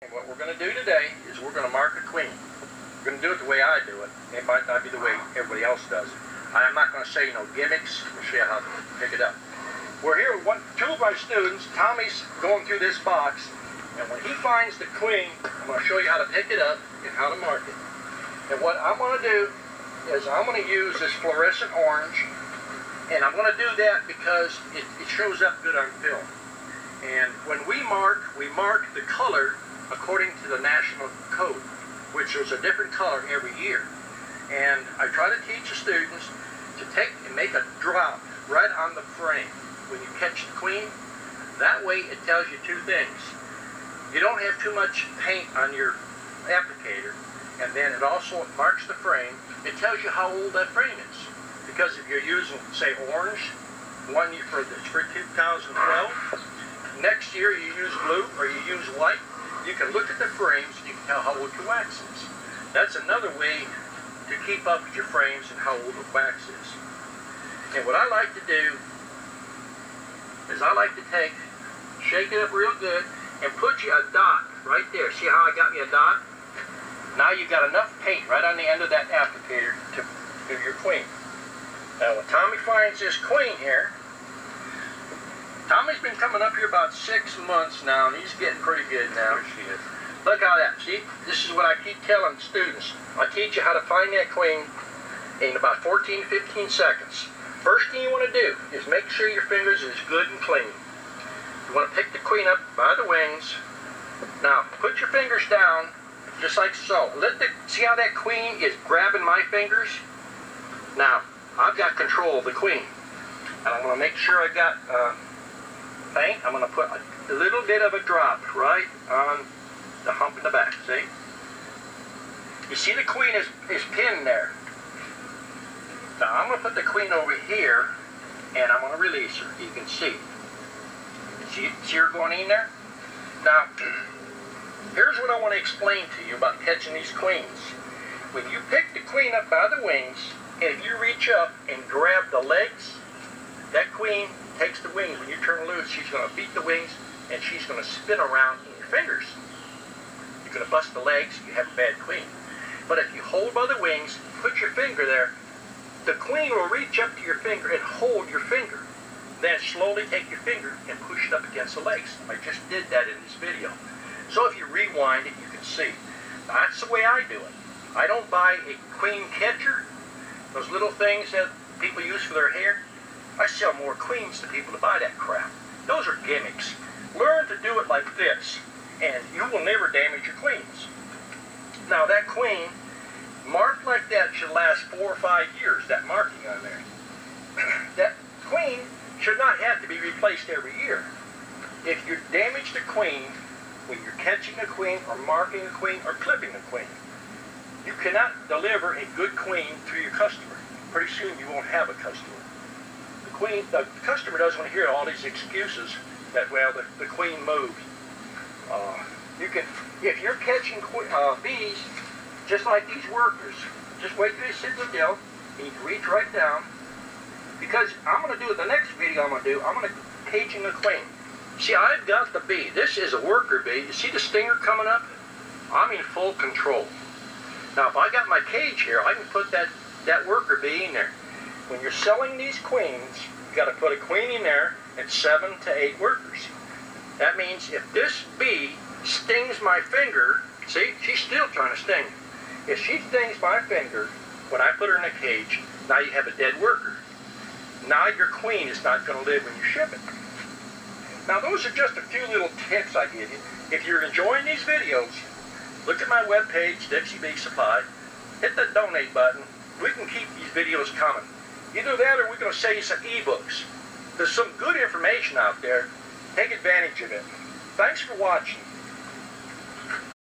And what we're going to do today is we're going to mark a queen. We're going to do it the way I do it. It might not be the way everybody else does it. I am not going to say no gimmicks. We'll show you how to pick it up. We're here with two of my students. Tommy's going through this box, and when he finds the queen, I'm going to show you how to pick it up and how to mark it. And what I'm going to do is I'm going to use this fluorescent orange, and I'm going to do that because it shows up good on film. And when we mark the color according to the national code, which is a different color every year. And I try to teach the students to take and make a drop right on the frame when you catch the queen. That way it tells you two things. You don't have too much paint on your applicator, and then it also marks the frame. It tells you how old that frame is. Because if you're using, say, orange, one for 2012, next year you use blue or you use white, you can look at the frames and you can tell how old your wax is. That's another way to keep up with your frames and how old the wax is. And what I like to do is I like to shake it up real good and put you a dot right there. See how I got me a dot? Now you've got enough paint right on the end of that applicator to do your queen. Now when Tommy finds this queen here, Tommy's been coming up here about 6 months now, and he's getting pretty good now. Look how that, see, this is what I keep telling students. I teach you how to find that queen in about 14, 15 seconds. First thing you want to do is make sure your fingers is good and clean. You want to pick the queen up by the wings. Now, put your fingers down, just like so. See how that queen is grabbing my fingers? Now, I've got control of the queen. And I'm going to make sure I got paint. I'm going to put a little bit of a drop right on the hump in the back, see? You see the queen is pinned there. Now I'm going to put the queen over here, and I'm going to release her. You can see. See her going in there? Now, here's what I want to explain to you about catching these queens. When you pick the queen up by the wings, and if you reach up and grab the legs, that queen takes the wings. When you turn loose, she's going to beat the wings, and she's going to spin around in your fingers. You're going to bust the legs, you have a bad queen. But if you hold by the wings, put your finger there, the queen will reach up to your finger and hold your finger. Then slowly take your finger and push it up against the legs. I just did that in this video. So if you rewind it, you can see. That's the way I do it. I don't buy a queen catcher, those little things that people use for their hair. I sell more queens to people to buy that crap. Those are gimmicks. Learn to do it like this, and you will never damage your queens. Now that queen, marked like that, should last 4 or 5 years, that marking on there. That queen should not have to be replaced every year. If you damage the queen when you're catching a queen or marking a queen or clipping a queen, you cannot deliver a good queen to your customer. Pretty soon you won't have a customer. The customer doesn't want to hear all these excuses that, well, the queen moved. If you're catching bees, just like these workers, just wait till they sit still, and you can reach right down, because I'm going to do it, the next video I'm going to do, I'm going to caging a queen. See, I've got the bee. This is a worker bee. You see the stinger coming up? I'm in full control. Now, if I got my cage here, I can put that worker bee in there. When you're selling these queens, you got to put a queen in there and 7 to 8 workers. That means if this bee stings my finger, see, she's still trying to sting. If she stings my finger, when I put her in a cage, now you have a dead worker. Now your queen is not going to live when you ship it. Now those are just a few little tips I give you. If you're enjoying these videos, look at my webpage, Dixie Bee Supply. Hit that donate button. We can keep these videos coming. Either that or we're going to sell you some ebooks. There's some good information out there. Take advantage of it. Thanks for watching.